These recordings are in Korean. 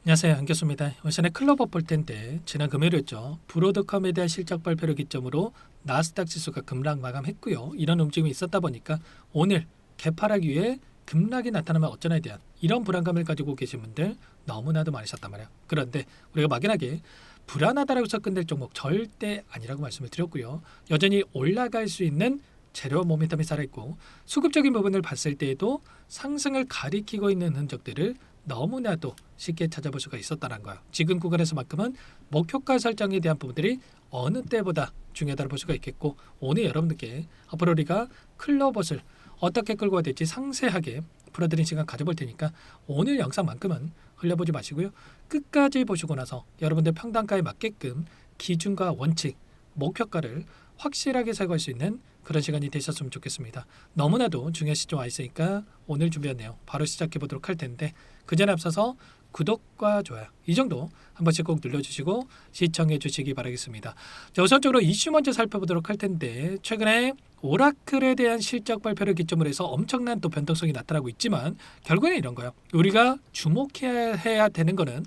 안녕하세요, 한교수입니다. 오전에 클로버 볼 텐데 지난 금요일이었죠. 브로드컴에 대한 실적 발표를 기점으로 나스닥 지수가 급락 마감했고요. 이런 움직임이 있었다 보니까 오늘 개파락 위에 급락이 나타나면 어쩌나에 대한 이런 불안감을 가지고 계신 분들 너무나도 많으셨단 말이에요. 그런데 우리가 막연하게 불안하다라고 해서 끝낼 종목 절대 아니라고 말씀을 드렸고요. 여전히 올라갈 수 있는 재료 모멘텀이 살아있고 수급적인 부분을 봤을 때에도 상승을 가리키고 있는 흔적들을 너무나도 쉽게 찾아볼 수가 있었다는 거예요. 지금 구간에서만큼은 목표가 설정에 대한 부분들이 어느 때보다 중요하다고 볼 수가 있겠고, 오늘 여러분들께 앞으로 우리가 클로버스를 어떻게 끌고 가야 될지 상세하게 풀어드린 시간 가져볼 테니까 오늘 영상만큼은 흘려보지 마시고요. 끝까지 보시고 나서 여러분들 평단가에 맞게끔 기준과 원칙, 목표가를 확실하게 사고할 수 있는 그런 시간이 되셨으면 좋겠습니다. 너무나도 중요한 시점 와 있으니까 오늘 준비한 내용 바로 시작해 보도록 할 텐데, 그 전에 앞서서 구독과 좋아요 이 정도 한 번씩 꼭 눌러주시고 시청해 주시기 바라겠습니다. 자, 우선적으로 이슈 먼저 살펴보도록 할 텐데, 최근에 오라클에 대한 실적 발표를 기점으로 해서 엄청난 또 변동성이 나타나고 있지만 결국에는 이런 거예요. 우리가 주목해야 되는 거는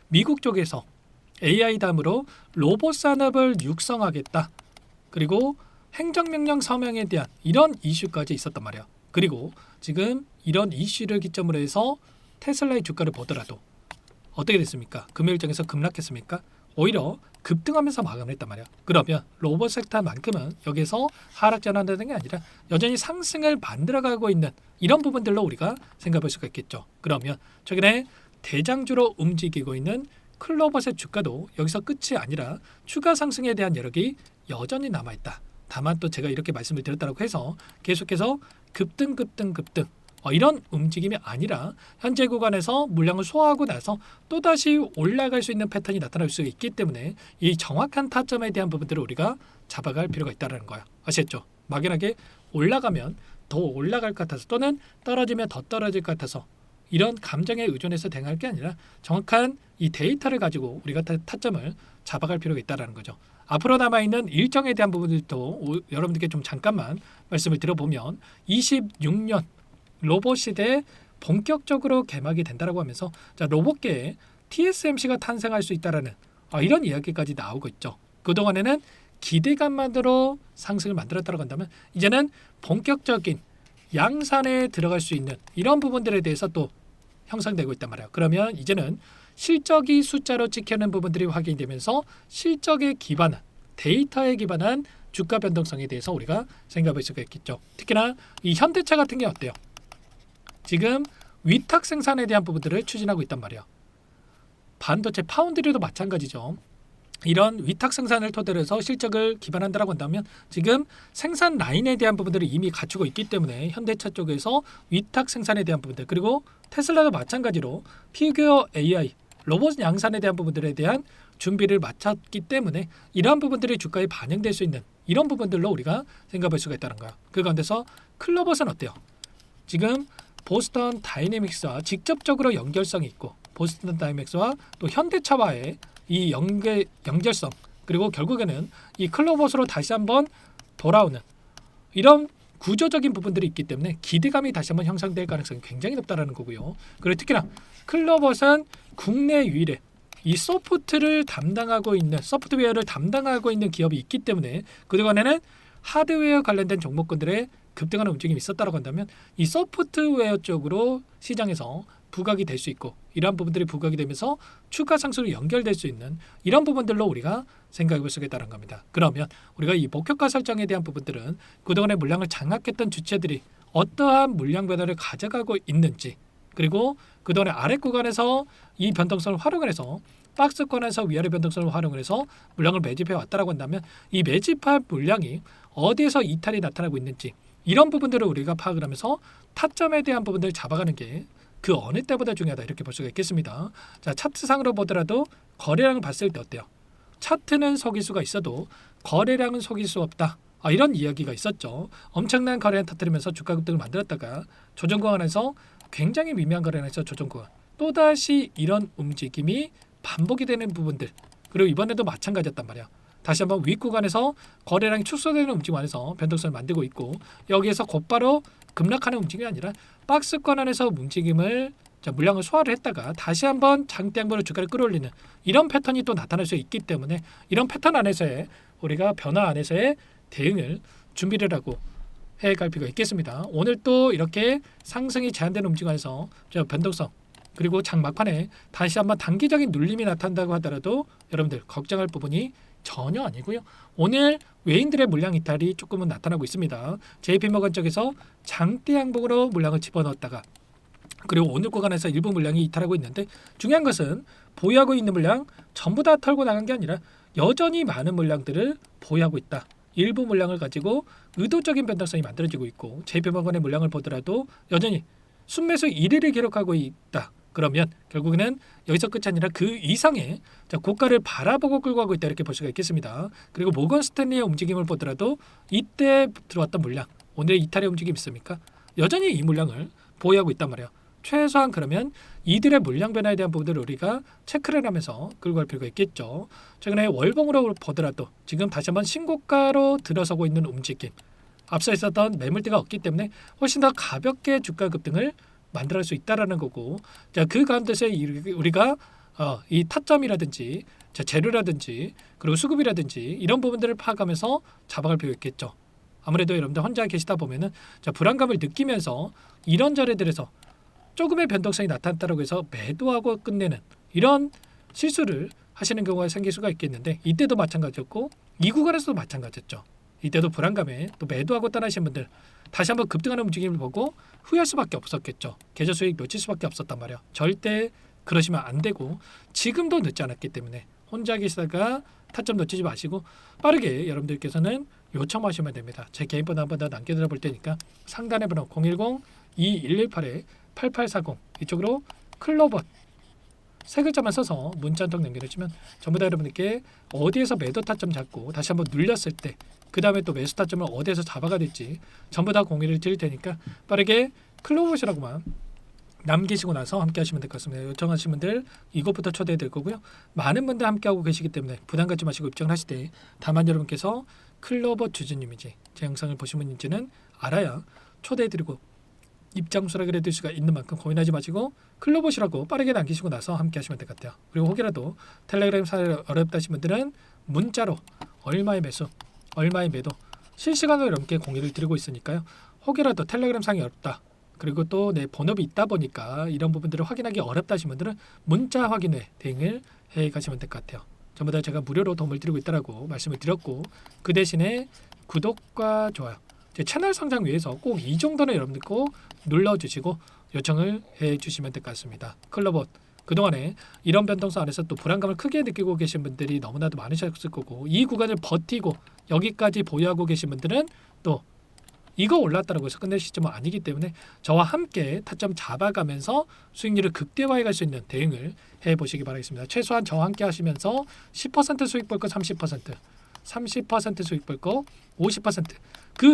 미국 쪽에서 AI 다음으로 로봇 산업을 육성하겠다, 그리고 행정명령 서명에 대한 이런 이슈까지 있었단 말이에요. 그리고 지금 이런 이슈를 기점으로 해서 테슬라의 주가를 보더라도 어떻게 됐습니까? 금요일장에서 급락했습니까? 오히려 급등하면서 마감을 했단 말이야. 그러면 로봇 섹터만큼은 여기서 하락 전환되는 게 아니라 여전히 상승을 만들어가고 있는 이런 부분들로 우리가 생각할 수가 있겠죠. 그러면 최근에 대장주로 움직이고 있는 클로버스의 주가도 여기서 끝이 아니라 추가 상승에 대한 여력이 여전히 남아있다. 다만 또 제가 이렇게 말씀을 드렸다고 해서 계속해서 급등 이런 움직임이 아니라 현재 구간에서 물량을 소화하고 나서 또다시 올라갈 수 있는 패턴이 나타날 수 있기 때문에 이 정확한 타점에 대한 부분들을 우리가 잡아갈 필요가 있다는 거예요. 아시겠죠? 막연하게 올라가면 더 올라갈 것 같아서 또는 떨어지면 더 떨어질 것 같아서 이런 감정에 의존해서 대응할 게 아니라 정확한 이 데이터를 가지고 우리가 타점을 잡아갈 필요가 있다는 거죠. 앞으로 남아있는 일정에 대한 부분들도 여러분들께 좀 잠깐만 말씀을 드려보면 26년 로봇 시대에 본격적으로 개막이 된다라고 하면서 자, 로봇계에 TSMC가 탄생할 수 있다라는 이런 이야기까지 나오고 있죠. 그동안에는 기대감만으로 상승을 만들었다고 한다면 이제는 본격적인 양산에 들어갈 수 있는 이런 부분들에 대해서 또 형성되고 있단 말이에요. 그러면 이제는 실적이 숫자로 찍히는 부분들이 확인되면서 실적에 기반한 데이터에 기반한 주가 변동성에 대해서 우리가 생각할 수가 있겠죠. 특히나 이 현대차 같은 게 어때요? 지금 위탁 생산에 대한 부분들을 추진하고 있단 말이에요. 반도체 파운드리도 마찬가지죠. 이런 위탁 생산을 토대로 해서 실적을 기반한다라고 한다면 지금 생산 라인에 대한 부분들을 이미 갖추고 있기 때문에 현대차 쪽에서 위탁 생산에 대한 부분들, 그리고 테슬라도 마찬가지로 피규어 AI 로봇 양산에 대한 부분들에 대한 준비를 마쳤기 때문에 이러한 부분들이 주가에 반영될 수 있는 이런 부분들로 우리가 생각할 수가 있다는 거야. 그 가운데서 클로버스는 어때요? 지금 보스턴 다이내믹스와 직접적으로 연결성이 있고, 보스턴 다이내믹스와 또 현대차와의 이 연결성, 그리고 결국에는 이 클로버스로 다시 한번 돌아오는 이런 구조적인 부분들이 있기 때문에 기대감이 다시 한번 형성될 가능성이 굉장히 높다라는 거고요. 그리고 특히나 클로버스는 국내 유일의 이 소프트웨어를 담당하고 있는 기업이 있기 때문에 그동안에는 하드웨어 관련된 종목군들의 급등하는 움직임이 있었다고 한다면 이 소프트웨어 쪽으로 시장에서 부각이 될 수 있고, 이러한 부분들이 부각이 되면서 추가 상승으로 연결될 수 있는 이런 부분들로 우리가 생각해 볼 수 있다는 겁니다. 그러면 우리가 이 목표가 설정에 대한 부분들은 그동안의 물량을 장악했던 주체들이 어떠한 물량 변화를 가져가고 있는지, 그리고 그동안의 아래 구간에서 이 변동성을 활용을 해서 박스권에서 위아래 변동성을 활용을 해서 물량을 매집해 왔다라고 한다면 이 매집할 물량이 어디에서 이탈이 나타나고 있는지 이런 부분들을 우리가 파악을 하면서 타점에 대한 부분들을 잡아가는 게 그 어느 때보다 중요하다, 이렇게 볼 수가 있겠습니다. 자, 차트상으로 보더라도 거래량을 봤을 때 어때요? 차트는 속일 수가 있어도 거래량은 속일 수 없다. 이런 이야기가 있었죠. 엄청난 거래량 터뜨리면서 주가 급등을 만들었다가 조정 구간에서 굉장히 미미한 거래량에서 조정 구간 또다시 이런 움직임이 반복이 되는 부분들, 그리고 이번에도 마찬가지였단 말이야. 다시 한번 윗 구간에서 거래량이 축소되는 움직임 안에서 변동성을 만들고 있고, 여기에서 곧바로 급락하는 움직임이 아니라 박스권 안에서 움직임을 자, 물량을 소화를 했다가 다시 한번 장대 양봉으로 주가를 끌어올리는 이런 패턴이 또 나타날 수 있기 때문에 이런 패턴 안에서의 우리가 변화 안에서의 대응을 준비를 하고 해갈 필요가 있겠습니다. 오늘 또 이렇게 상승이 제한되는 움직임 안에서 변동성 그리고 장 막판에 다시 한번 단기적인 눌림이 나타난다고 하더라도 여러분들 걱정할 부분이 전혀 아니고요. 오늘 외인들의 물량 이탈이 조금은 나타나고 있습니다. JP모건 쪽에서 장대 양봉으로 물량을 집어넣었다가 그리고 오늘 구간에서 일부 물량이 이탈하고 있는데 중요한 것은 보유하고 있는 물량 전부 다 털고 나간 게 아니라 여전히 많은 물량들을 보유하고 있다. 일부 물량을 가지고 의도적인 변동성이 만들어지고 있고 JP모건의 물량을 보더라도 여전히 순매수 1위를 기록하고 있다. 그러면 결국에는 여기서 끝이 아니라 그 이상의 고가를 바라보고 끌고 가고 있다 이렇게 볼 수가 있겠습니다. 그리고 모건 스탠리의 움직임을 보더라도 이때 들어왔던 물량 오늘 이탈의 움직임이 있습니까? 여전히 이 물량을 보유하고 있단 말이에요. 최소한 그러면 이들의 물량 변화에 대한 부분들을 우리가 체크를 하면서 끌고 갈 필요가 있겠죠. 최근에 월봉으로 보더라도 지금 다시 한번 신고가로 들어서고 있는 움직임 앞서 있었던 매물대가 없기 때문에 훨씬 더 가볍게 주가 급등을 만들어갈 수 있다라는 거고 자, 그 가운데서 우리가 이 타점이라든지 재료라든지 그리고 수급이라든지 이런 부분들을 파악하면서 잡아갈 필요가 있겠죠. 아무래도 여러분들 혼자 계시다 보면은 불안감을 느끼면서 이런 자리들에서 조금의 변동성이 나타났다고 해서 매도하고 끝내는 이런 실수를 하시는 경우가 생길 수가 있겠는데 이때도 마찬가지였고 이 구간에서도 마찬가지였죠. 이때도 불안감에 또 매도하고 떠나신 분들 다시 한번 급등하는 움직임을 보고 후회할 수밖에 없었겠죠. 계좌 수익 놓칠 수밖에 없었단 말이에요. 절대 그러시면 안 되고 지금도 늦지 않았기 때문에 혼자 계시다가 타점 놓치지 마시고 빠르게 여러분들께서는 요청하시면 됩니다. 제 개인 번호 한번 더 남겨드려 볼 테니까 상단의 번호 010-2118-8840 이쪽으로 클로버 세 글자만 써서 문자 한 통 남겨주시면 전부 다 여러분들께 어디에서 매도 타점 잡고 다시 한번 눌렸을 때 그 다음에 또 매수 타점을 어디에서 잡아가 될지 전부 다 공유를 드릴 테니까 빠르게 클로버시라고만 남기시고 나서 함께 하시면 될 것 같습니다. 요청하신 분들 이것부터 초대해 드릴 거고요. 많은 분들 함께하고 계시기 때문에 부담 갖지 마시고 입장을 하실 때 다만 여러분께서 클로버 주주님인지 제 영상을 보신 분인지는 알아야 초대해 드리고 입장 수락을 해드릴 수가 있는 만큼 고민하지 마시고 클로버시라고 빠르게 남기시고 나서 함께 하시면 될 것 같아요. 그리고 혹여라도 텔레그램 사례 어렵다 하신 분들은 문자로 얼마의 매수 얼마의 매도 실시간으로 여러분께 공유를 드리고 있으니까요. 혹여라도 텔레그램 상이 어렵다. 그리고 또 내 번호비 있다 보니까 이런 부분들을 확인하기 어렵다 하신 분들은 문자 확인 후에 대응을 해 가시면 될 것 같아요. 전부 다 제가 무료로 도움을 드리고 있다라고 말씀을 드렸고 그 대신에 구독과 좋아요 제 채널 성장 위해서 꼭 이 정도는 여러분들 꼭 눌러주시고 요청을 해주시면 될 것 같습니다. 클로버 그동안에 이런 변동성 안에서 또 불안감을 크게 느끼고 계신 분들이 너무나도 많으셨을 거고 이 구간을 버티고 여기까지 보유하고 계신 분들은 또 이거 올랐다고 해서 끝낼 시점은 아니기 때문에 저와 함께 타점 잡아가면서 수익률을 극대화해 갈 수 있는 대응을 해보시기 바라겠습니다. 최소한 저와 함께 하시면서 10% 수익 볼 거 30% 수익 볼 거 50%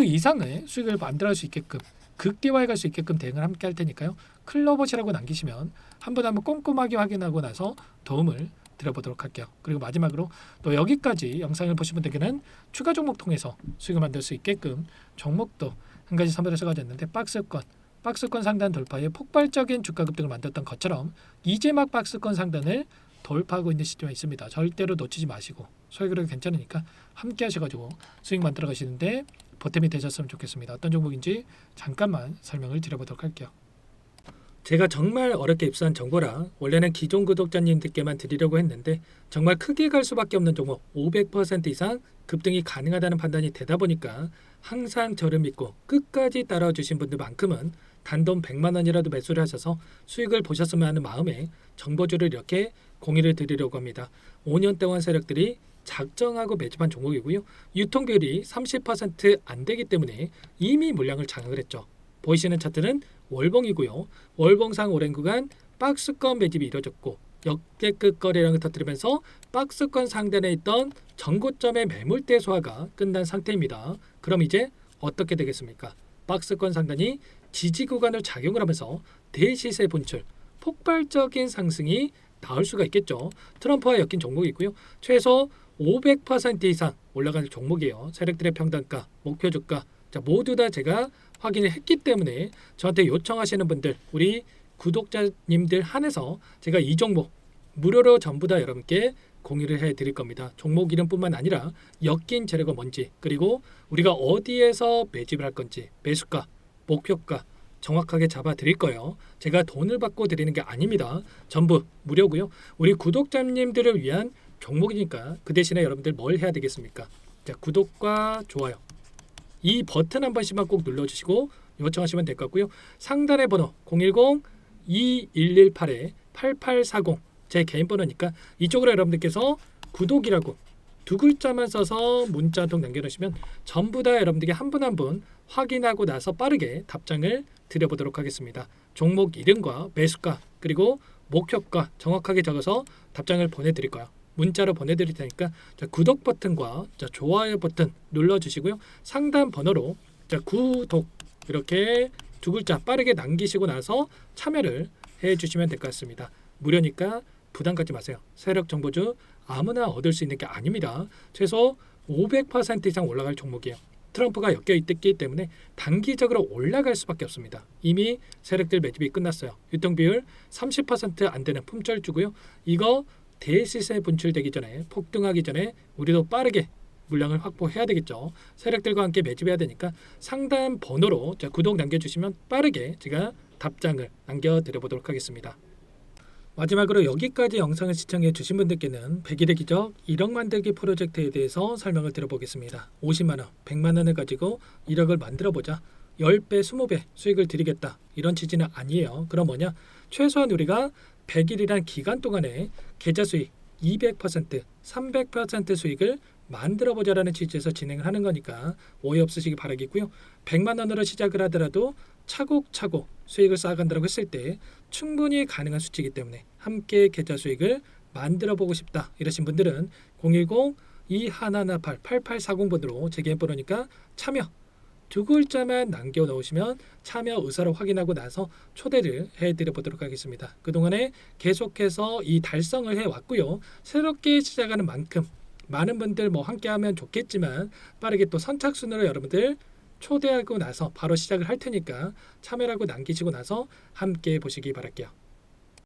이상의 수익을 만들어갈 수 있게끔 극대화해 갈 수 있게끔 대응을 함께 할 테니까요. 클로버시라고 남기시면 한 번 한번 꼼꼼하게 확인하고 나서 도움을 드려보도록 할게요. 그리고 마지막으로 또 여기까지 영상을 보신 분들께는 추가 종목 통해서 수익을 만들 수 있게끔 종목도 한 가지 선별해서 가졌는데 박스권 상단 돌파에 폭발적인 주가 급등을 만들었던 것처럼 이제 막 박스권 상단을 돌파하고 있는 시점이 있습니다. 절대로 놓치지 마시고 소액으로 괜찮으니까 함께 하셔가지고 수익 만들어 가시는데 보탬이 되셨으면 좋겠습니다. 어떤 종목인지 잠깐만 설명을 드려보도록 할게요. 제가 정말 어렵게 입수한 정보라 원래는 기존 구독자님들께만 드리려고 했는데 정말 크게 갈 수밖에 없는 종목 500% 이상 급등이 가능하다는 판단이 되다 보니까 항상 저를 믿고 끝까지 따라와 주신 분들만큼은 단돈 100만 원이라도 매수를 하셔서 수익을 보셨으면 하는 마음에 정보주를 이렇게 공유를 드리려고 합니다. 5년 동안 세력들이 작정하고 매집한 종목이고요. 유통비율이 30% 안 되기 때문에 이미 물량을 장악을 했죠. 보이시는 차트는 월봉이고요. 월봉상 오랜 구간 박스권 매집이 이루어졌고 역대급 거래량을 터뜨리면서 박스권 상단에 있던 전고점의 매물대 소화가 끝난 상태입니다. 그럼 이제 어떻게 되겠습니까? 박스권 상단이 지지 구간을 작용을 하면서 대시세 분출, 폭발적인 상승이 나올 수가 있겠죠. 트럼프와 엮인 종목이고요. 최소 500% 이상 올라가는 종목이에요. 세력들의 평단가, 목표 주가 모두 다 제가 확인을 했기 때문에 저한테 요청하시는 분들 우리 구독자님들 한해서 제가 이 종목 무료로 전부 다 여러분께 공유를 해드릴 겁니다. 종목 이름뿐만 아니라 엮인 재료가 뭔지, 그리고 우리가 어디에서 매집을 할 건지, 매수가, 목표가 정확하게 잡아 드릴 거예요. 제가 돈을 받고 드리는 게 아닙니다. 전부 무료고요. 우리 구독자님들을 위한 종목이니까 그 대신에 여러분들 뭘 해야 되겠습니까? 자, 구독과 좋아요 이 버튼 한 번씩만 꼭 눌러주시고 요청하시면 될 것 같고요. 상단의 번호 010-2118-8840 제 개인 번호니까 이쪽으로 여러분들께서 구독이라고 두 글자만 써서 문자 한 통 남겨주시면 전부 다 여러분들께 한 분 한 분 확인하고 나서 빠르게 답장을 드려보도록 하겠습니다. 종목 이름과 매수가 그리고 목표가 정확하게 적어서 답장을 보내드릴 거예요. 문자로 보내드릴 테니까 자, 구독 버튼과 자, 좋아요 버튼 눌러주시고요. 상단 번호로 자, 구독 이렇게 두 글자 빠르게 남기시고 나서 참여를 해주시면 될 것 같습니다. 무료니까 부담 갖지 마세요. 세력 정보주 아무나 얻을 수 있는 게 아닙니다. 최소 500% 이상 올라갈 종목이에요. 트럼프가 엮여 있기 때문에 단기적으로 올라갈 수밖에 없습니다. 이미 세력들 매집이 끝났어요. 유통비율 30% 안 되는 품절주고요. 이거 대시세 분출되기 전에 폭등하기 전에 우리도 빠르게 물량을 확보해야 되겠죠. 세력들과 함께 매집해야 되니까 상단 번호로 자, 구독 남겨주시면 빠르게 제가 답장을 남겨드려보도록 하겠습니다. 마지막으로 여기까지 영상을 시청해 주신 분들께는 100일의 기적 1억 만들기 프로젝트에 대해서 설명을 드려보겠습니다. 50만원, 100만원을 가지고 1억을 만들어보자. 10배, 20배 수익을 드리겠다. 이런 취지는 아니에요. 그럼 뭐냐? 최소한 우리가 100일이란 기간 동안에 계좌 수익 200%, 300% 수익을 만들어보자라는 취지에서 진행을 하는 거니까 오해 없으시기 바라겠고요. 100만 원으로 시작을 하더라도 차곡차곡 수익을 쌓아간다고 했을 때 충분히 가능한 수치이기 때문에 함께 계좌 수익을 만들어보고 싶다 이러신 분들은 010-2118-8840번으로 제 개인 번호니까 참여 두 글자만 남겨 놓으시면 참여 의사를 확인하고 나서 초대를 해드려 보도록 하겠습니다. 그동안에 계속해서 이 달성을 해왔고요. 새롭게 시작하는 만큼 많은 분들 뭐 함께하면 좋겠지만 빠르게 또 선착순으로 여러분들 초대하고 나서 바로 시작을 할 테니까 참여라고 남기시고 나서 함께 보시기 바랄게요.